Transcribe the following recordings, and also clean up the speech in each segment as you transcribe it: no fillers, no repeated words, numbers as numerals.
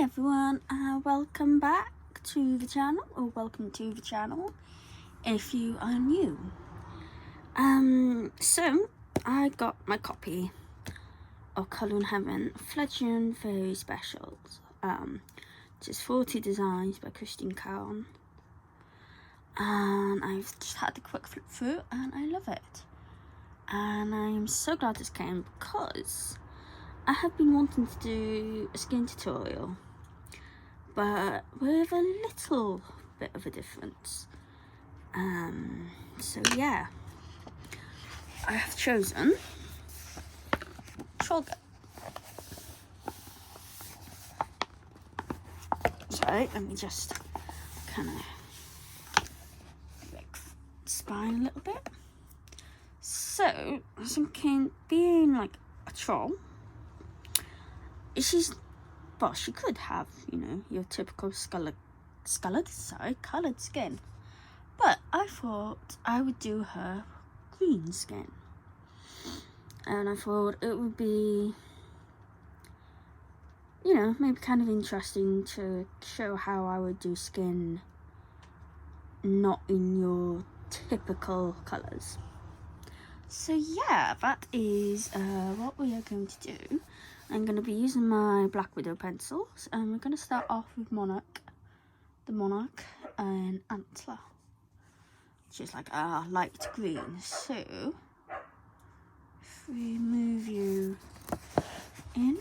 everyone, welcome back to the channel, or welcome to the channel if you are new. So I got my copy of Karrone Heaven Fledgling Fairies Specials, which is 40 designs by Christine Karron, and I've just had a quick flip through and I love it, and I'm so glad this came because I have been wanting to do a skin tutorial, but with a little bit of a difference. So yeah, I have chosen Trogger. Sorry, let me just kind of like spine a little bit. So I was thinking, being like a troll, she could have, your typical coloured skin, but I thought I would do her green skin, and I thought it would be, maybe kind of interesting to show how I would do skin not in your typical colours. So yeah, that is what we are going to do. I'm going to be using my Black Widow pencils, and we're going to start off with the Monarch and Antler, which is like a light green. So if we move you in,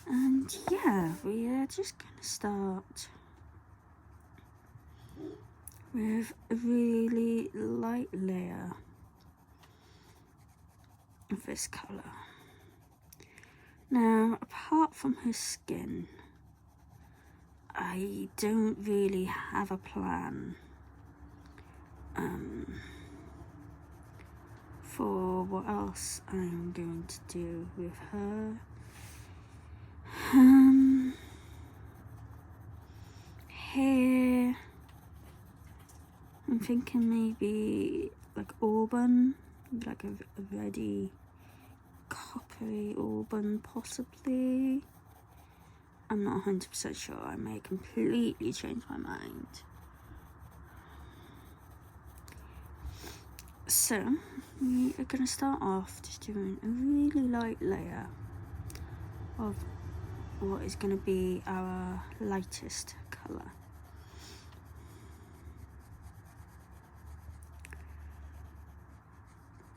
and yeah, we are just going to start with a really light layer of this colour. Now, apart from her skin, I don't really have a plan for what else I'm going to do with her. Hair, I'm thinking maybe like auburn, like a reddy coppery auburn possibly. I'm not 100% sure, I may completely change my mind. So we are going to start off just doing a really light layer of what is going to be our lightest colour.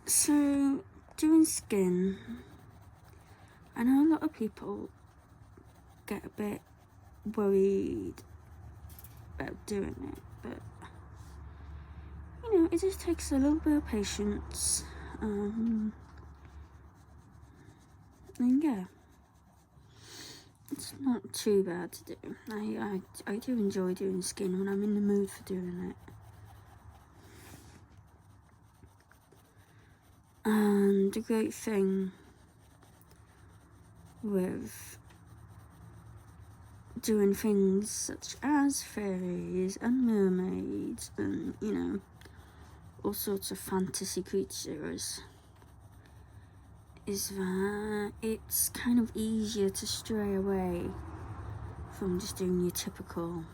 So doing skin, I know a lot of people get a bit worried about doing it, but it just takes a little bit of patience, and yeah, it's not too bad to do. I do enjoy doing skin when I'm in the mood for doing it. And the great thing with doing things such as fairies and mermaids and, all sorts of fantasy creatures is that it's kind of easier to stray away from just doing your typical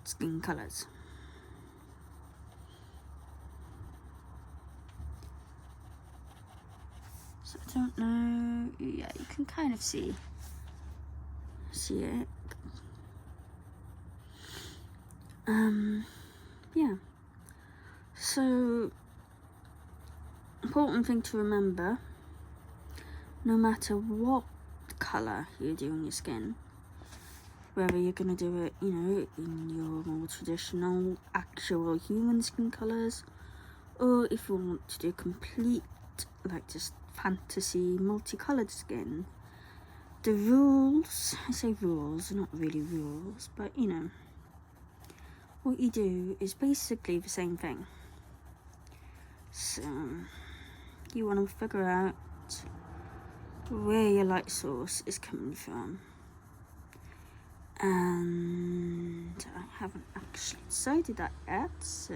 skin colours. So I don't know, yeah, you can kind of see it. Yeah, so important thing to remember, no matter what colour you do on your skin, whether you're going to do it, in your more traditional actual human skin colours, or if you want to do complete, like just fantasy multicoloured skin, the rules, I say rules, not really rules, but what you do is basically the same thing. So you want to figure out where your light source is coming from, and I haven't actually decided that yet, so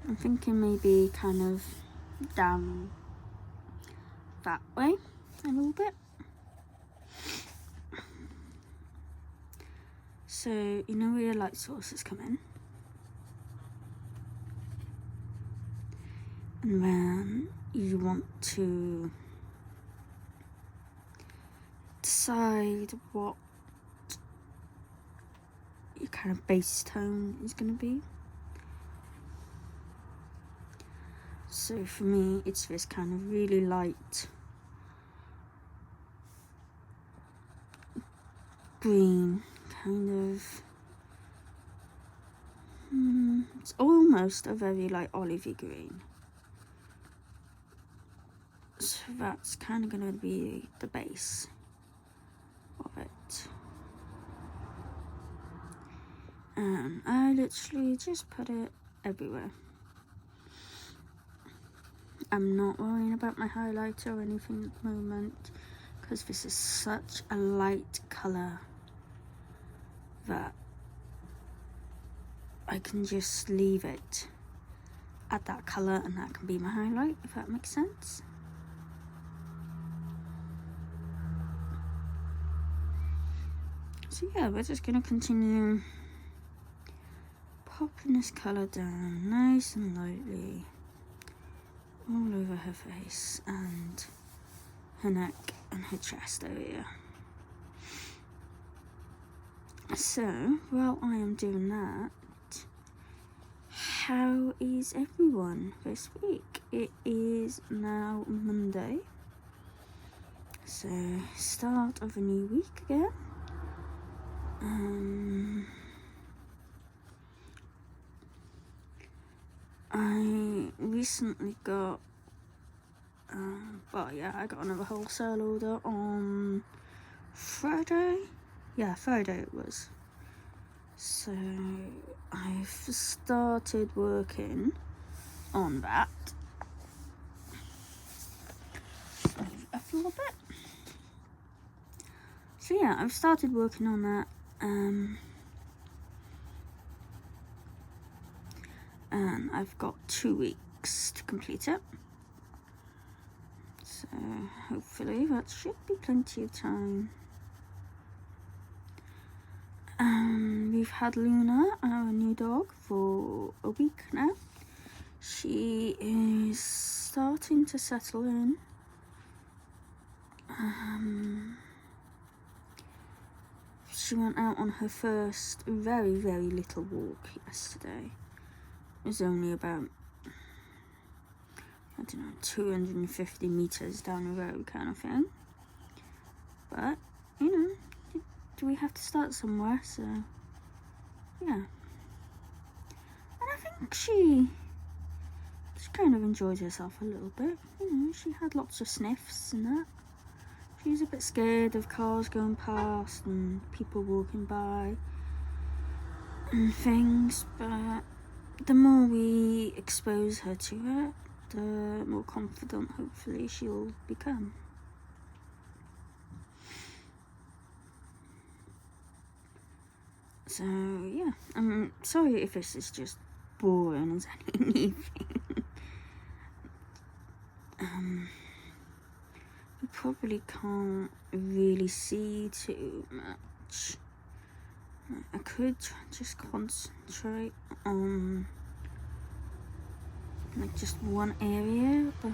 I'm thinking maybe kind of down that way a little bit. So you know where your light sources come in, and then you want to decide what your kind of base tone is going to be. So for me, it's this kind of really light green, kind of, it's almost a very like olivey green. So that's kind of going to be the base of it. And I literally just put it everywhere. I'm not worrying about my highlighter or anything at the moment, because this is such a light colour that I can just leave it at that colour and that can be my highlight, if that makes sense. So yeah, we're just going to continue popping this colour down nice and lightly all over her face and her neck and her chest area. So while I am doing that, how is everyone this week? It is now Monday, so start of a new week again. I recently got, I got another wholesale order on Friday. Yeah, Friday it was. So I've started working on that. Move up a little bit. So yeah, I've started working on that. And I've got 2 weeks to complete it. So hopefully that should be plenty of time. We've had Luna, our new dog, for a week now. She is starting to settle in. She went out on her first very, very little walk yesterday. It was only about, 250 meters down the road kind of thing. But, we have to start somewhere, so, yeah. And I think she kind of enjoyed herself a little bit. She had lots of sniffs and that. She was a bit scared of cars going past and people walking by and things, but the more we expose her to it, the more confident hopefully she'll become. So yeah, I'm sorry if this is just boring as anything. You probably can't really see too much. I could just concentrate on like just one area, but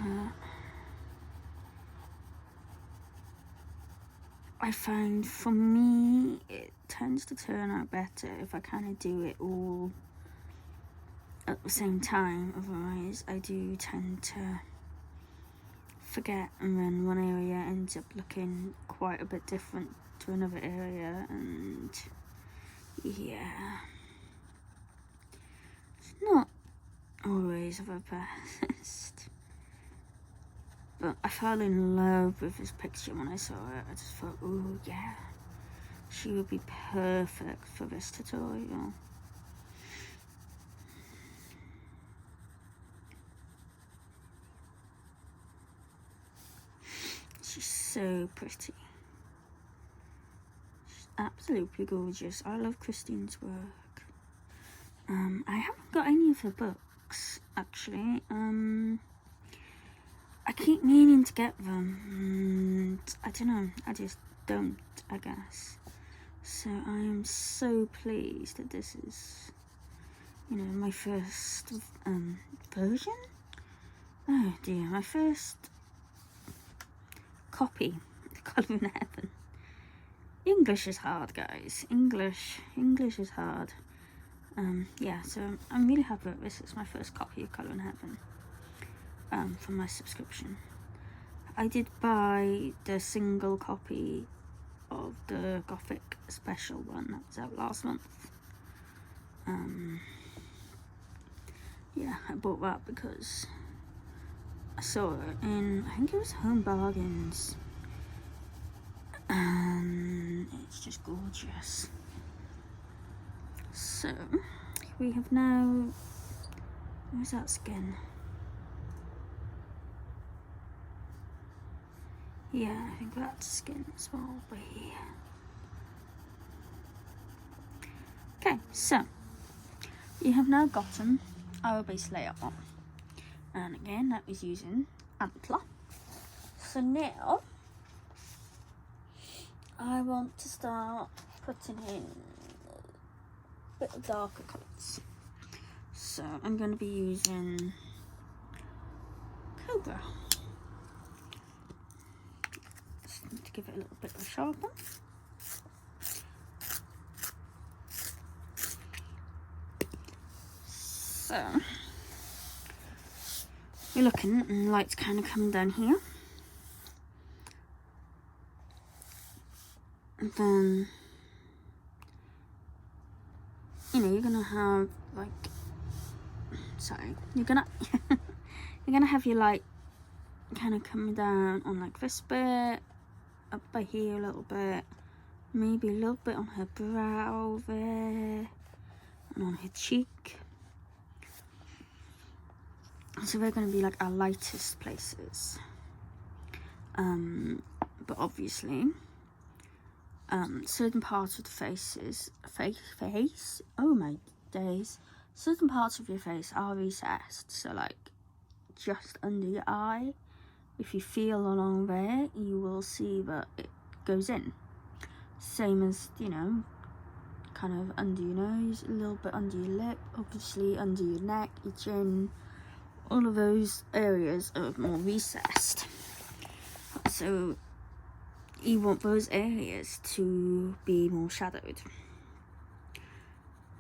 I find for me it tends to turn out better if I kind of do it all at the same time. Otherwise I do tend to forget, and then one area ends up looking quite a bit different to another area, and yeah, it's not always the best. But I fell in love with this picture when I saw it. I just thought, oh yeah, she would be perfect for this tutorial. She's so pretty. She's absolutely gorgeous. I love Christine's work. I haven't got any of her books. books, actually. I keep meaning to get them. I don't know, I just don't, I guess. So I am so pleased that this is, you know, my first version? Oh dear, my first copy of Karrone Heaven. English is hard, guys. English is hard. Yeah, so I'm really happy that this is my first copy of Karrone Heaven for my subscription. I did buy the single copy of the Gothic special one that was out last month. Yeah, I bought that because I saw it in, I think it was Home Bargains, and it's just gorgeous. So we have now, where's that skin? Yeah, I think that's skin as well, but here. Okay, so you have now gotten our base layer on, and again that was using Antler. So now I want to start putting in a bit of darker colours. So I'm going to be using Cobra. Just need to give it a little bit of a sharpen. So we're looking, and the light's kind of coming down here. And then, you know, you're gonna have like, sorry, you're gonna have your light kind of coming down on like this bit, up by here a little bit, maybe a little bit on her brow there, and on her cheek. So they're going to be like our lightest places. But obviously, certain parts of the face, oh my days, certain parts of your face are recessed. So like just under your eye, if you feel along there, you will see that it goes in. Same as, you know, kind of under your nose, a little bit under your lip, obviously under your neck, your chin. All of those areas are more recessed, so you want those areas to be more shadowed.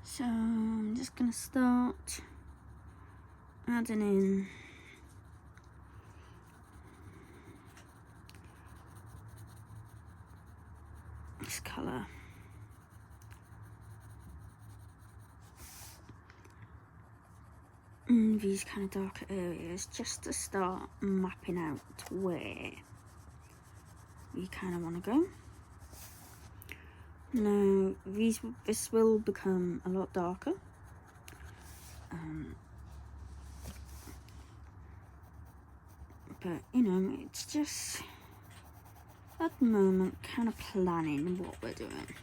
So I'm just going to start adding in this colour. These kind of darker areas, just to start mapping out where you kind of want to go. Now this will become a lot darker, but you know, it's just at the moment kind of planning what we're doing.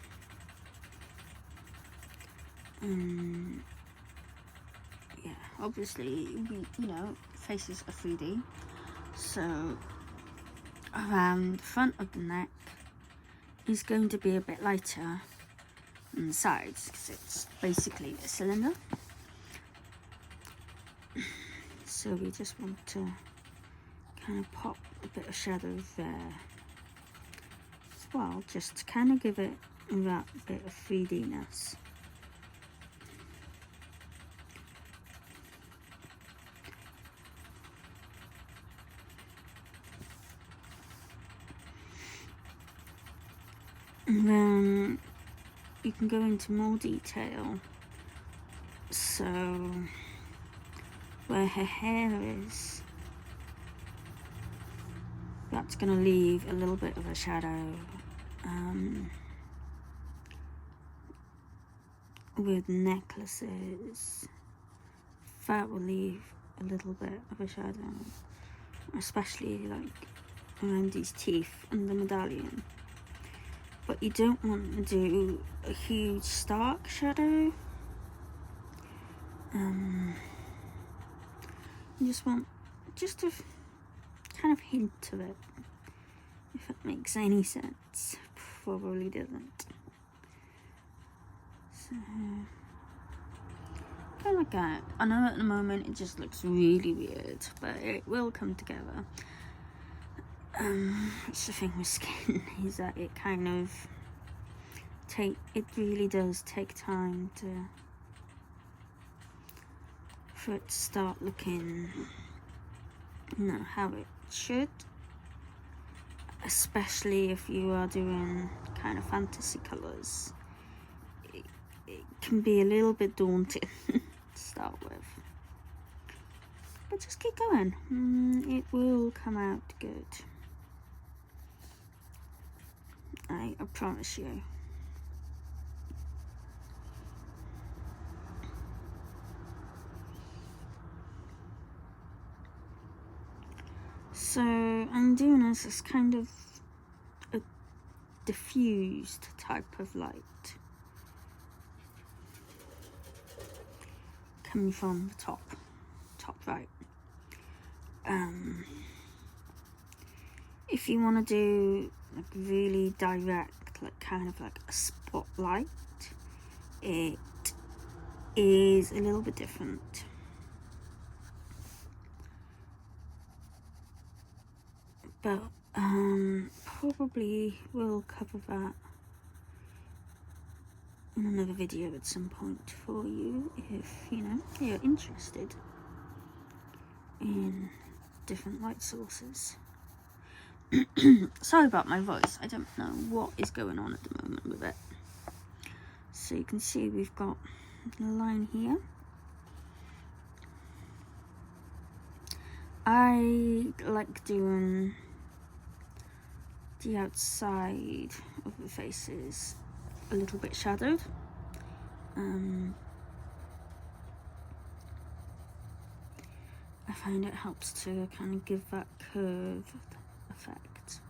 Yeah, obviously, you know, faces are 3D, so around the front of the neck is going to be a bit lighter than the sides, because it's basically a cylinder. So we just want to kind of pop a bit of shadow there as well, just to kind of give it that bit of 3D-ness. And then you can go into more detail. So where her hair is, that's going to leave a little bit of a shadow. With necklaces, that will leave a little bit of a shadow, especially like around these teeth and the medallion. But you don't want to do a huge stark shadow. You just want just a kind of hint of it, if it makes any sense. Probably doesn't. So, kind of like that. I know at the moment it just looks really weird, but it will come together. It's the thing with skin is that it kind of it really does take time for it to start looking, how it should, especially if you are doing kind of fantasy colors. It can be a little bit daunting to start with, but just keep going. It will come out good. I promise you. So I'm doing this as kind of a diffused type of light coming from the top right. If you want to do like really direct, like kind of like a spotlight, it is a little bit different. But probably will cover that in another video at some point for you if you're interested in different light sources. Sorry about my voice, I don't know what is going on at the moment with it. So you can see we've got a line here. I like doing the outside of the faces a little bit shadowed. I find it helps to kind of give that curved effect.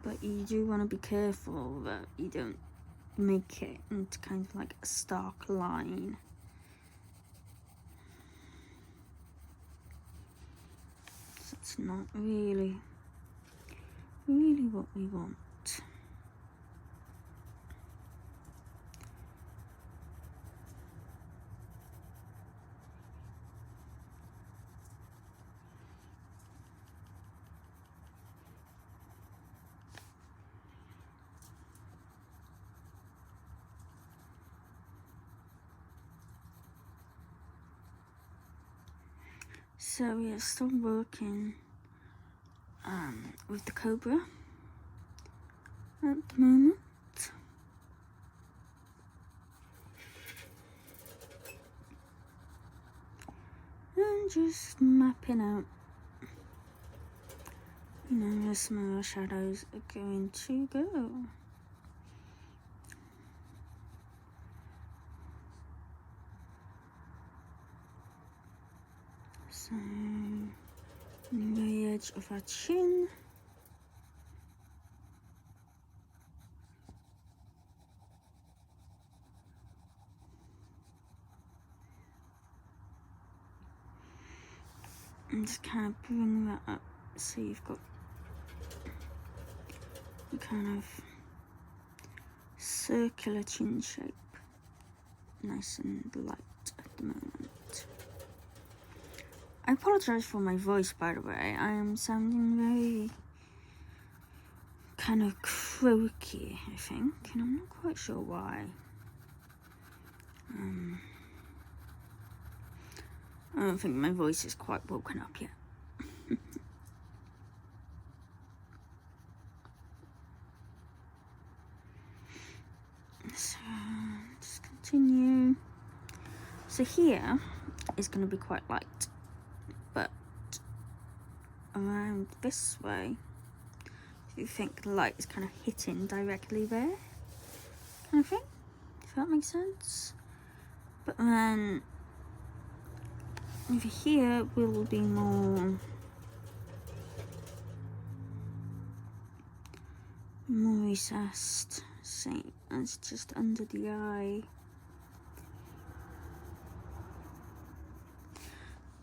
But you do want to be careful that you don't make it into kind of like a stark line. So it's not really what we want. So we are still working with the cobra at the moment. And just mapping out, where some of our shadows are going to go. So, on the very edge of our chin. And just kind of bring that up so you've got a kind of circular chin shape, nice and light at the moment. I apologize for my voice, by the way. I am sounding very kind of croaky, I think, and I'm not quite sure why. I don't think my voice is quite woken up yet. So, just continue. So here is going to be quite light, but around this way, you think the light is kind of hitting directly there, kind of thing, if that makes sense. But then over here will be more recessed same as just under the eye.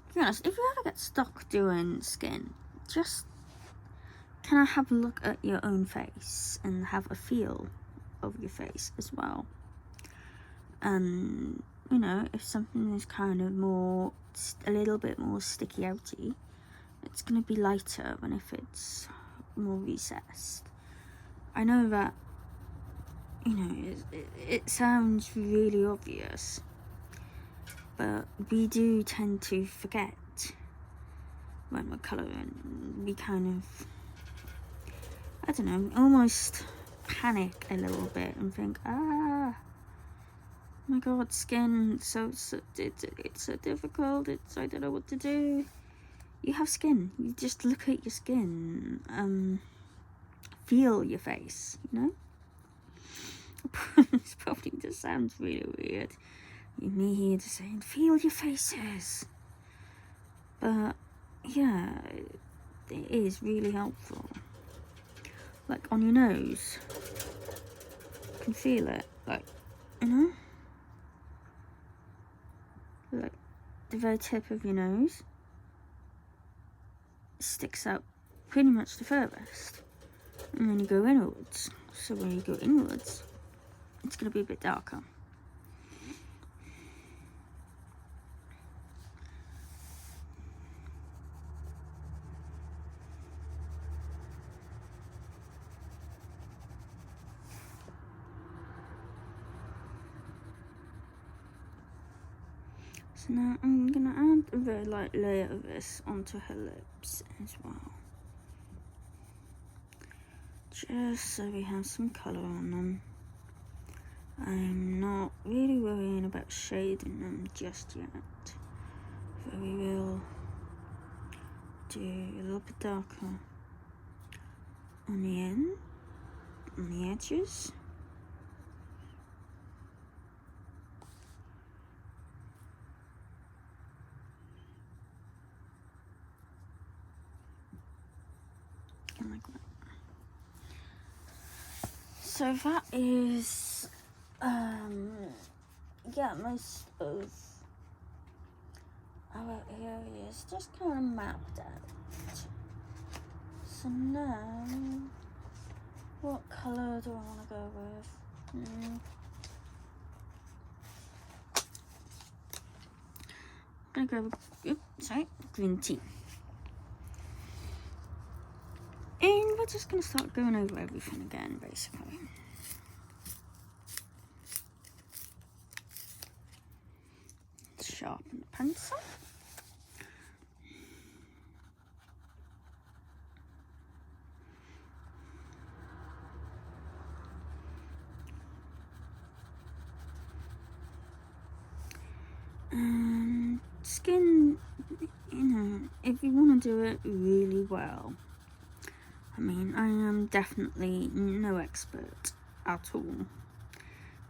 To be honest, if you ever get stuck doing skin, just kind of have a look at your own face and have a feel of your face as well. And you know, if something is kind of more, a little bit more sticky outy, it's going to be lighter than if it's more recessed. I know that, you know, it sounds really obvious, but we do tend to forget when we're colouring. We kind of, I don't know, almost panic a little bit and think, oh my god, skin, it's so difficult, I don't know what to do. You have skin, you just look at your skin, feel your face, you know? This probably just sounds really weird, me here just saying, feel your faces. But yeah, it is really helpful. Like on your nose, you can feel it, like, you know? Like the very tip of your nose sticks out pretty much the furthest, and then you go inwards. So when you go inwards, it's going to be a bit darker. So now I'm going to add a very light layer of this onto her lips as well. Just so we have some colour on them. I'm not really worrying about shading them just yet. So we will do a little bit darker on the end, on the edges. Like that. So that is, yeah, most of our areas just kind of mapped out. So now, what colour do I want to go with? I'm going to go with, green tea. And we're just going to start going over everything again, basically. Sharpen the pencil. And skin, you know, if you want to do it really well, I mean, I am definitely no expert at all,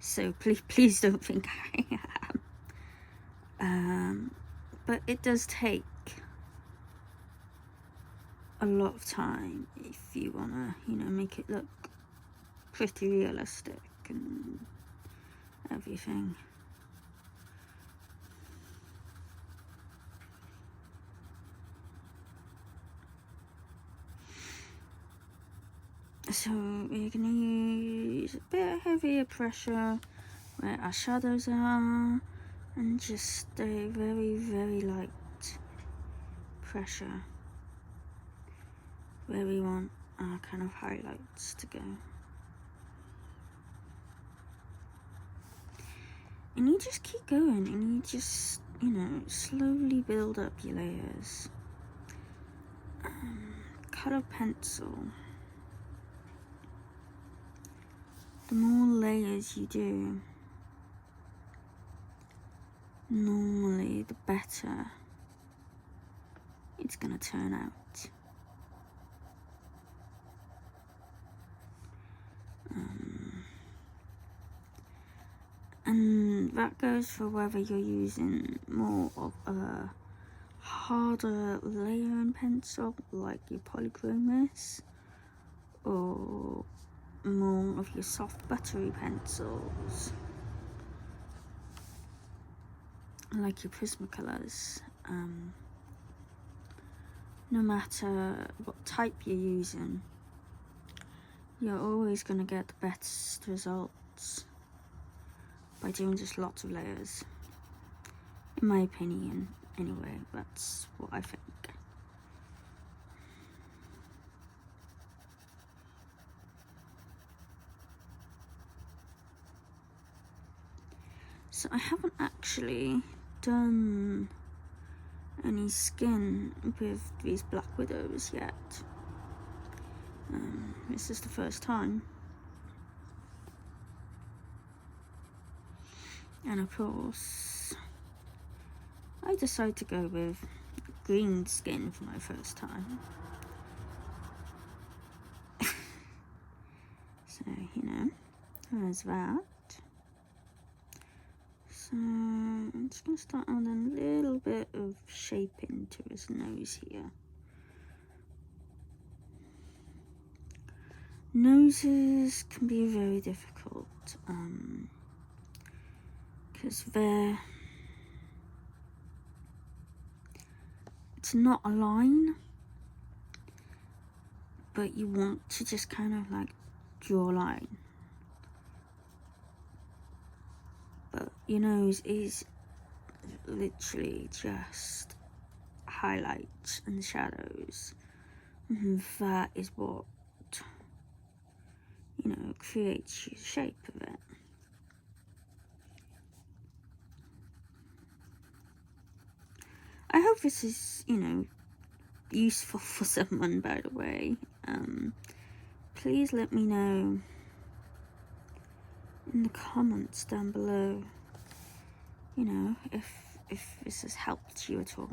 so please don't think I am. But it does take a lot of time if you want to, you know, make it look pretty realistic and everything. So we're going to use a bit heavier pressure where our shadows are, and just a very, very light pressure where we want our kind of highlights to go. And you just keep going, and you just, you know, slowly build up your layers. Colour pencil. The more layers you do, normally the better it's gonna turn out. And that goes for whether you're using more of a harder layering pencil like your polychromos, or more one of your soft buttery pencils, like your Prismacolors. No matter what type you're using, you're always going to get the best results by doing just lots of layers. In my opinion, anyway, that's what I think. So I haven't actually done any skin with these Black Widows yet. This is the first time. And of course, I decided to go with green skin for my first time. So, you know, there's that. So, I'm just going to start on a little bit of shaping to his nose here. Noses can be very difficult, because it's not a line, but you want to just kind of like draw a line. But your nose is literally just highlights and shadows. And that is what, you know, creates the shape of it. I hope this is, you know, useful for someone, by the way. Please let me know in the comments down below, you know, if this has helped you at all.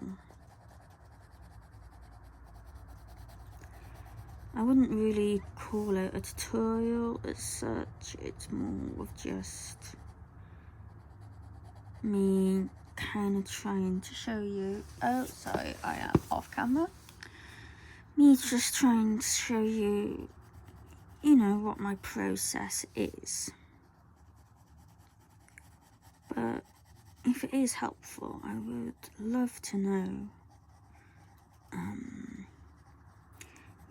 I wouldn't really call it a tutorial as such. It's more of just me kind of trying to show you. Oh, sorry, I am off camera. Me just trying to show you, you know, what my process is. But if it is helpful, I would love to know.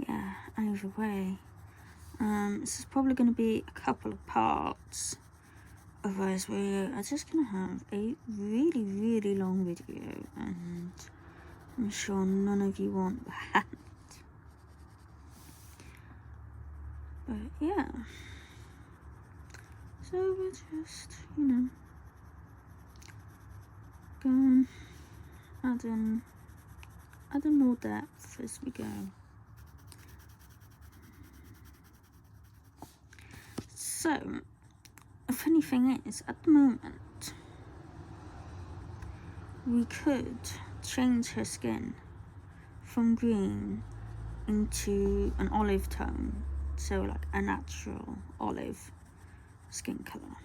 Yeah, either way. This is probably going to be a couple of parts. Otherwise, we are just going to have a really, really long video, and I'm sure none of you want that. But yeah. So we're just, you know, going adding more depth as we go. So, a funny thing is, at the moment, we could change her skin from green into an olive tone, so like a natural olive skin colour.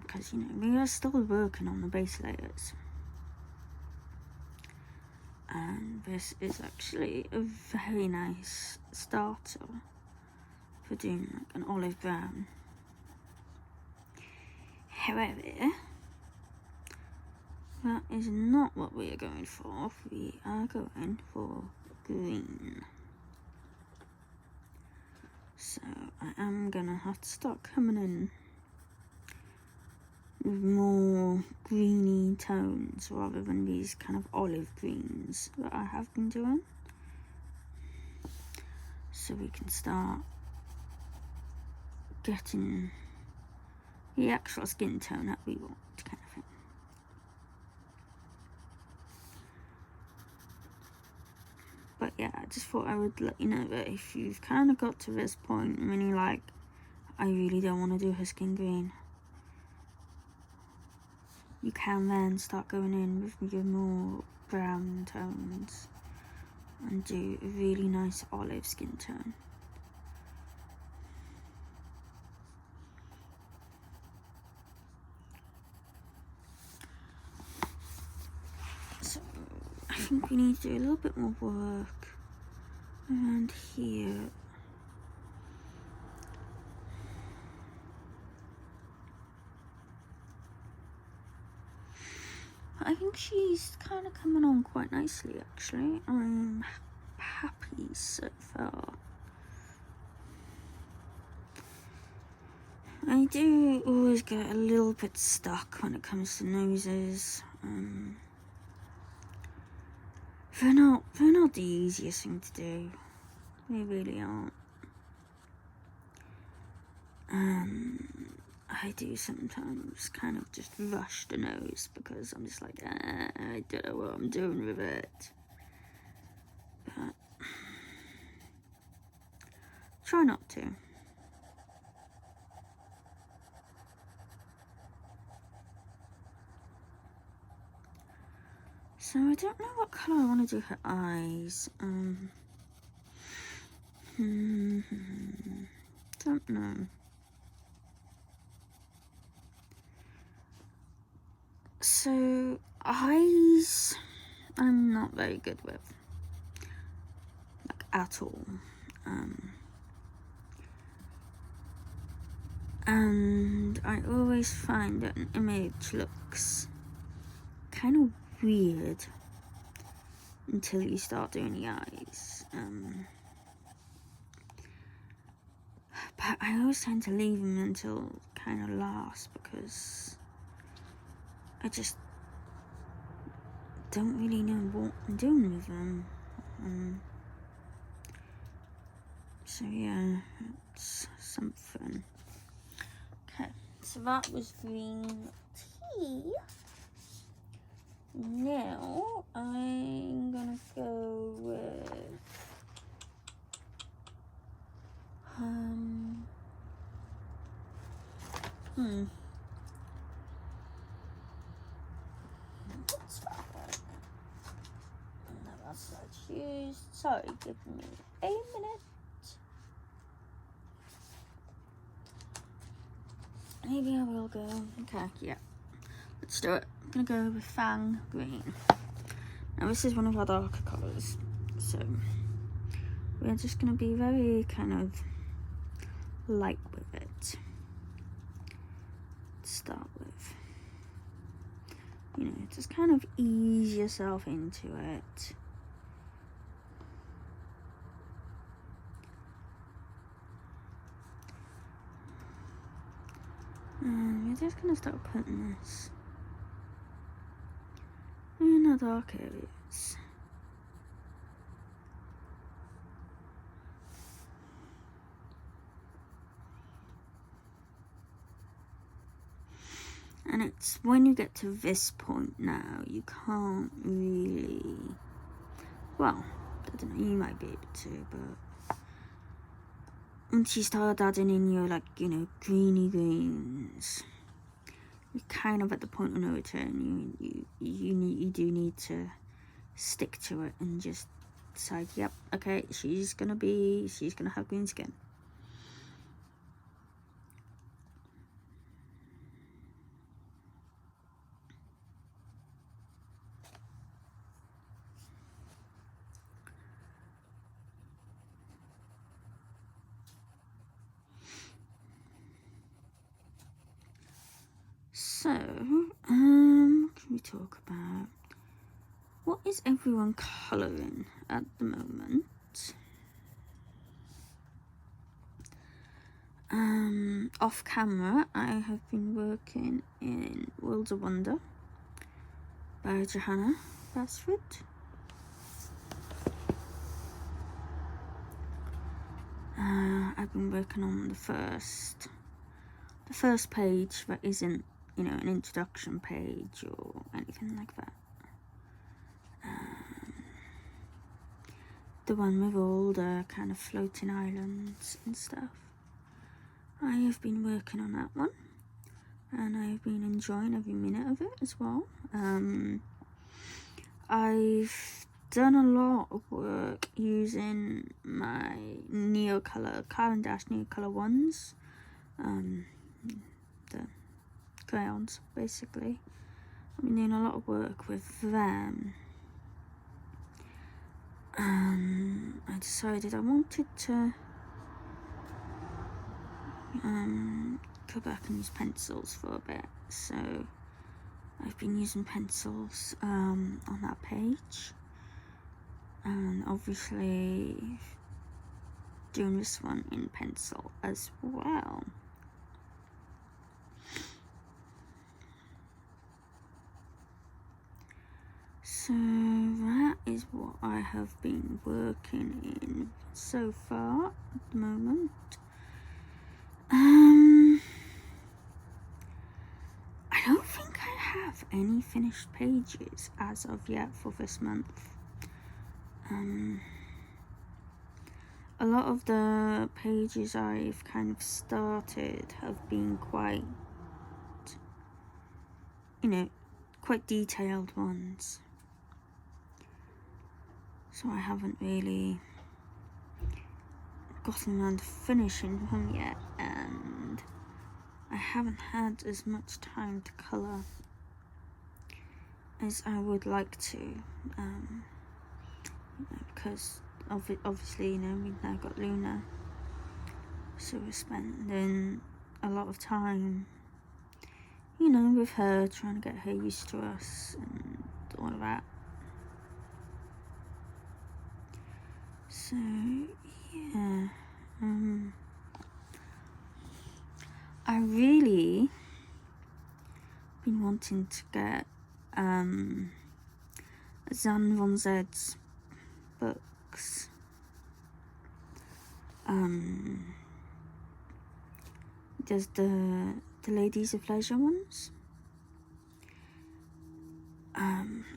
Because, you know, we are still working on the base layers. And this is actually a very nice starter for doing like an olive brown. However, that is not what we are going for. We are going for green. So I am gonna have to start coming in with more greeny tones rather than these kind of olive greens that I have been doing. So we can start getting the actual skin tone that we want, kind of thing. But yeah, I just thought I would let you know that if you've kind of got to this point when you're like, I really don't want to do her skin green, you can then start going in with your more brown tones and do a really nice olive skin tone. So I think we need to do a little bit more work around here I think she's kind of coming on quite nicely, actually. I'm happy so far. I do always get a little bit stuck when it comes to noses. They're not the easiest thing to do. They really aren't. I do sometimes kind of just rush the nose because I'm just like, I don't know what I'm doing with it. But try not to. So I don't know what colour I want to do her eyes. Don't know. So eyes, I'm not very good with, like at all. And I always find that an image looks kind of weird until you start doing the eyes. But I always tend to leave them until kind of last because I just don't really know what I'm doing with them. So yeah, it's something. Okay, so that was green tea. Now I'm gonna go with what's that one? No, that's used. Sorry, give me a minute. Maybe I will go. Okay, yeah. Let's do it. I'm gonna go with Fang Green. Now this is one of our darker colours, so we're just gonna be very kind of light with it to start with. You know, just kind of ease yourself into it. And we're just gonna start putting this in the dark areas. And it's when you get to this point now, you can't really, well, I don't know, you might be able to, but once you start adding in your, like, you know, greeny greens, you're kind of at the point of no return. You do need to stick to it and just decide, yep, okay, she's gonna have green skin. So, can we talk about what is everyone colouring at the moment? Off camera, I have been working in Worlds of Wonder by Johanna Basford. I've been working on the first page that isn't, you know, an introduction page or anything like that. The one with all the kind of floating islands and stuff. I have been working on that one, and I've been enjoying every minute of it as well. I've done a lot of work using my Neocolor, Karrone Neocolor ones, the crayons basically. I've been doing a lot of work with them. I decided I wanted to go back and use pencils for a bit, so I've been using pencils on that page, and obviously doing this one in pencil as well. So that is what I have been working in so far at the moment. I don't think I have any finished pages as of yet for this month. A lot of the pages I've kind of started have been quite, quite detailed ones. So I haven't really gotten around to finishing them yet, and I haven't had as much time to colour as I would like to, because obviously, we've now got Luna, so we're spending a lot of time, with her, trying to get her used to us and all of that. So yeah, I really been wanting to get Zan von Zed's books. There's the Ladies of Leisure ones.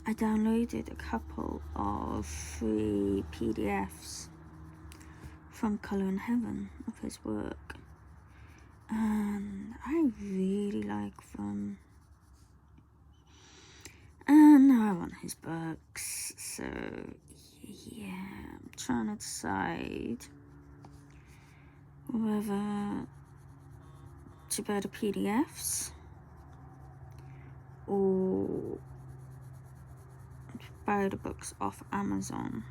I downloaded a couple of free PDFs from Colour in Heaven of his work, and I really like them. And now I want his books, so yeah, I'm trying to decide whether to buy the PDFs or buy the books off Amazon.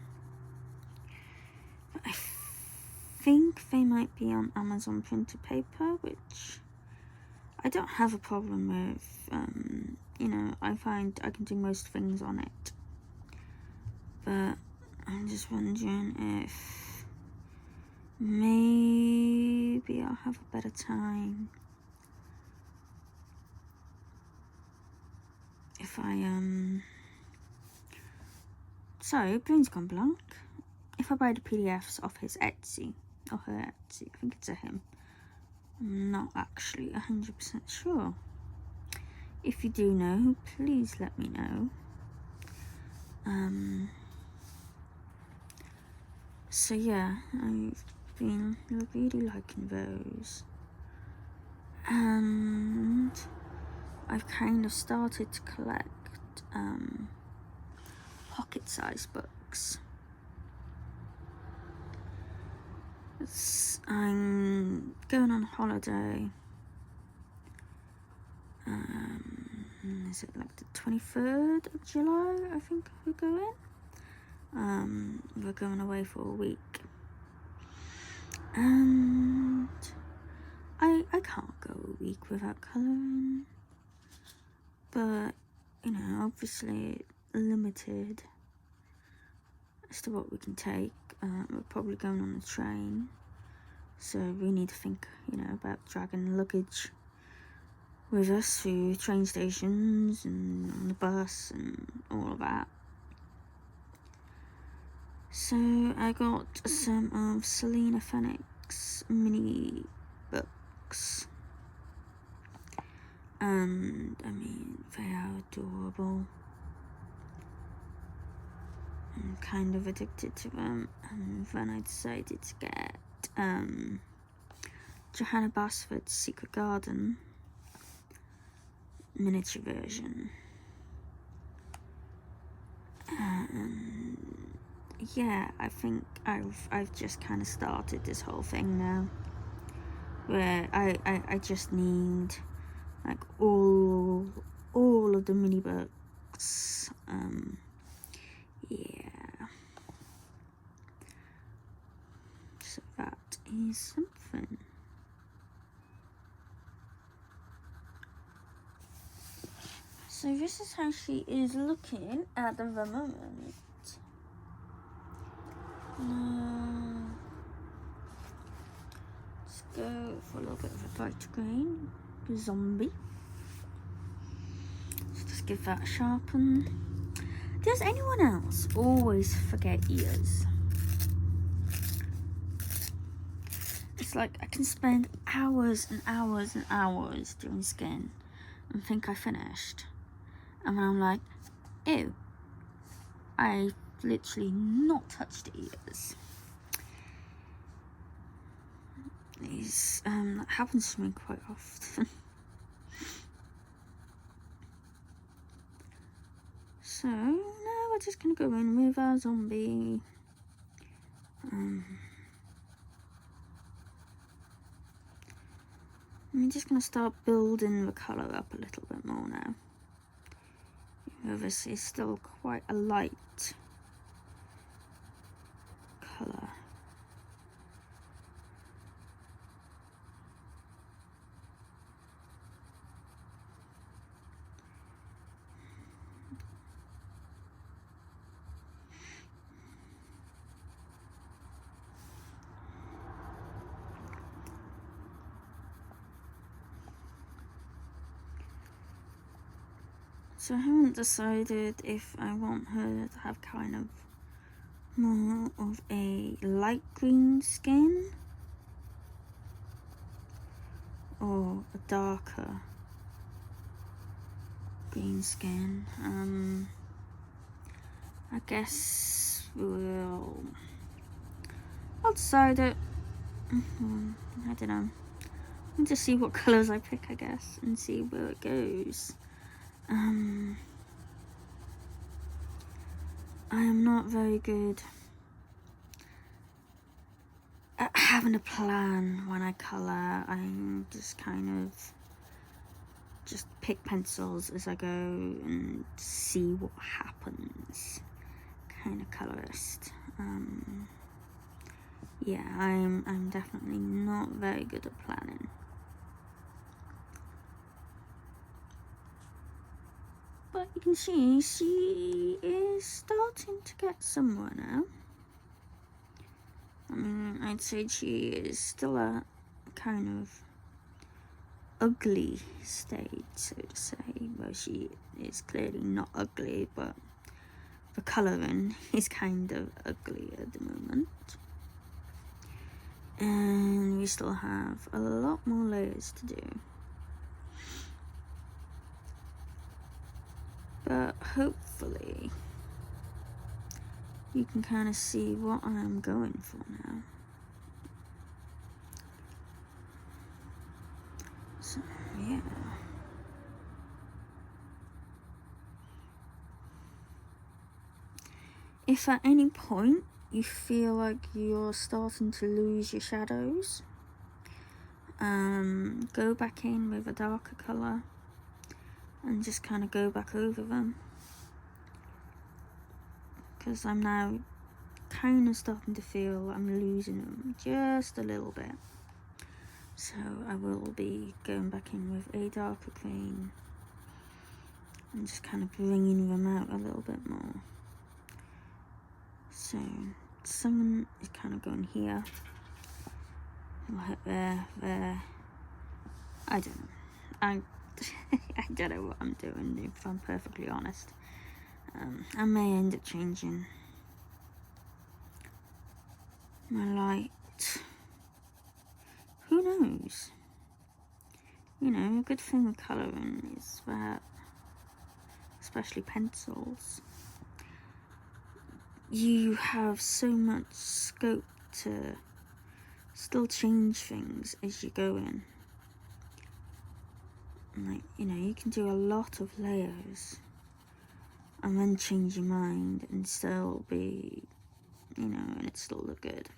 But I think they might be on Amazon printed paper, which I don't have a problem with. I find I can do most things on it, but I'm just wondering if maybe I'll have a better time if I sorry, brain's gone blank. If I buy the PDFs off his Etsy, or her Etsy, I think it's a him. I'm not actually 100% sure. If you do know, please let me know. So yeah, I've been really liking those. And I've kind of started to collect pocket-sized books. I'm going on holiday. Is it like the 23rd of July? I think we're going. We're going away for a week, and I can't go a week without colouring. But obviously limited as to what we can take. We're probably going on a train, so we need to think, about dragging luggage with us through train stations and on the bus and all of that. So I got some of Selena Fenwick's mini books, and they are adorable. I'm kind of addicted to them, and then I decided to get Johanna Basford's Secret Garden miniature version. And yeah, I think I've just kind of started this whole thing now, where I just need like all of the mini books. Yeah, so that is something. So this is how she is looking at the moment. Now, let's go for a little bit of a bright green. Zombie. Let's just give that a sharpen. Does anyone else always forget ears? It's like I can spend hours and hours and hours doing skin and think I finished. And then I'm like, ew, I literally not touched the ears. That happens to me quite often. So now we're just gonna go in with our zombie. I'm just gonna start building the colour up a little bit more now. This is still quite a light colour. So I haven't decided if I want her to have kind of more of a light green skin or a darker green skin. I guess I'll decide it. I don't know. I'll just see what colours I pick, I guess, and see where it goes. I am not very good at having a plan when I colour. I just kind of just pick pencils as I go and see what happens kind of colorist. Yeah, I'm definitely not very good at planning. But you can see she is starting to get somewhere now. I mean, I'd say she is still a kind of ugly state, so to say. Well, she is clearly not ugly, but the colouring is kind of ugly at the moment. And we still have a lot more layers to do. But hopefully you can kind of see what I'm going for now. So, yeah. If at any point you feel like you're starting to lose your shadows, go back in with a darker colour and just kind of go back over them, because I'm now kind of starting to feel I'm losing them just a little bit. So I will be going back in with a darker green and just kind of bringing them out a little bit more. So some is kind of going here, there. I don't know. I don't know what I'm doing, if I'm perfectly honest. I may end up changing my light. Who knows? You know, a good thing with colouring is that, especially pencils, you have so much scope to still change things as you go in. Like, you know, you can do a lot of layers and then change your mind and still be, you know, and it still look good.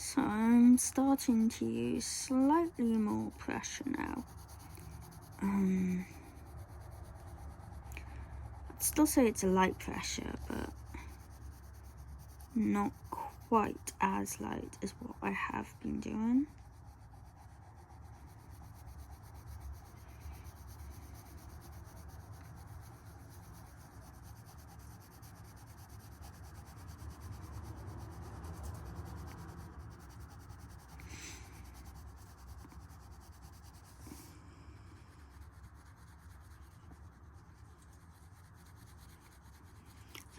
So I'm starting to use slightly more pressure now. I'd still say it's a light pressure, but not quite as light as what I have been doing.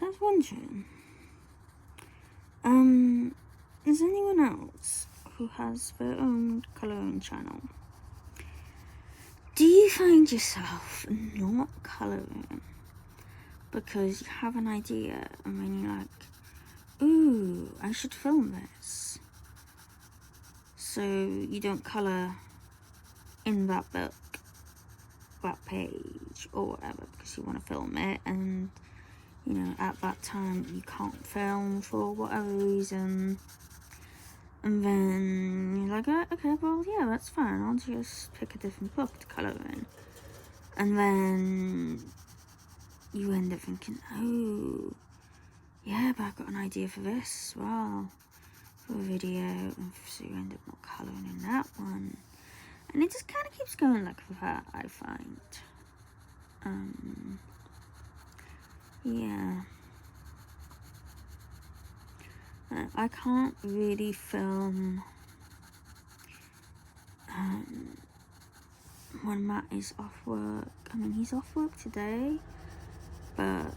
I was wondering, is anyone else who has their own colouring channel, do you find yourself not colouring because you have an idea and then you're like, ooh, I should film this, so you don't colour in that book, that page or whatever because you want to film it, and you know, at that time you can't film for whatever reason, and then you're like, oh, okay, well, yeah, that's fine, I'll just pick a different book to colour in. And then you end up thinking, oh, yeah, but I've got an idea for this as well, for a video, and so you end up not colouring in that one. And it just kind of keeps going like that, I find. Yeah. I can't really film when Matt is off work. I mean, he's off work today, but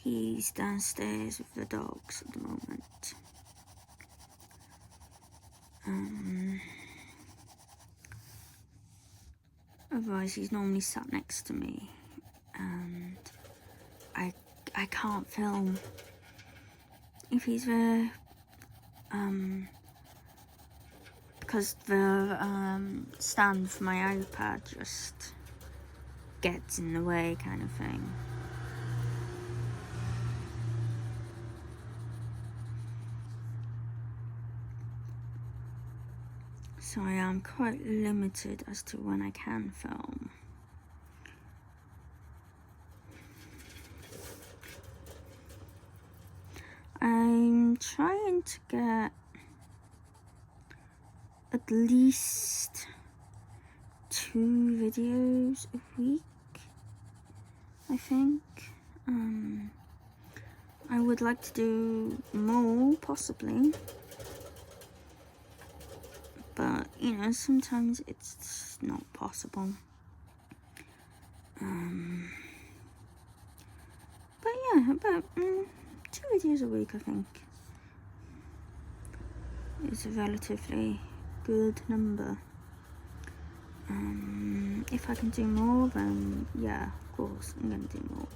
he's downstairs with the dogs at the moment. Otherwise, he's normally sat next to me, and I can't film if he's there, because the stand for my iPad just gets in the way, kind of thing. So I am quite limited as to when I can film. I'm trying to get at least 2 videos a week, I think. I would like to do more, possibly. But, you know, sometimes it's not possible. But yeah, about 2 videos a week, I think, is a relatively good number. If I can do more, then yeah, of course, I'm going to do more.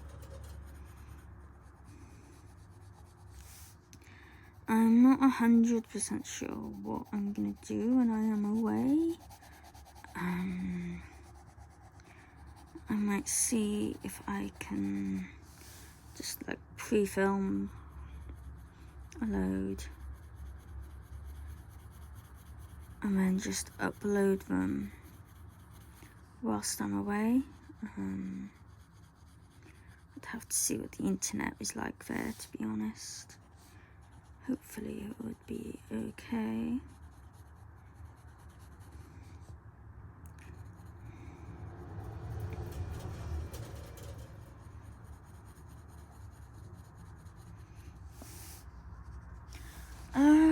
I'm not 100% sure what I'm going to do when I am away. I might see if I can just like pre-film a load and then just upload them whilst I'm away. I'd have to see what the internet is like there, to be honest. Hopefully it would be okay.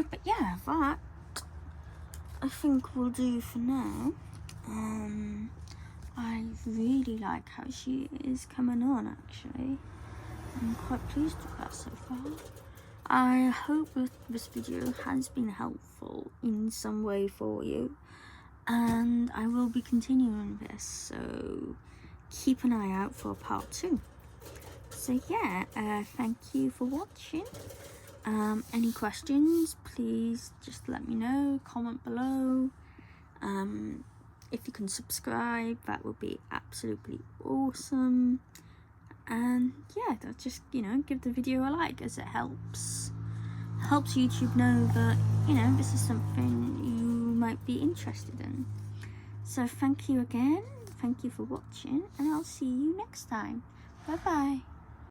But yeah, that I think we'll do for now. I really like how she is coming on, actually. I'm quite pleased with that so far. I hope that this video has been helpful in some way for you, and I will be continuing this, so keep an eye out for part 2. So yeah, thank you for watching. Any questions, please just let me know, comment below. If you can subscribe, that would be absolutely awesome. And yeah, just, you know, give the video a like, as it helps helps YouTube know that, you know, this is something you might be interested in. So thank you again, thank you for watching, and I'll see you next time. Bye bye.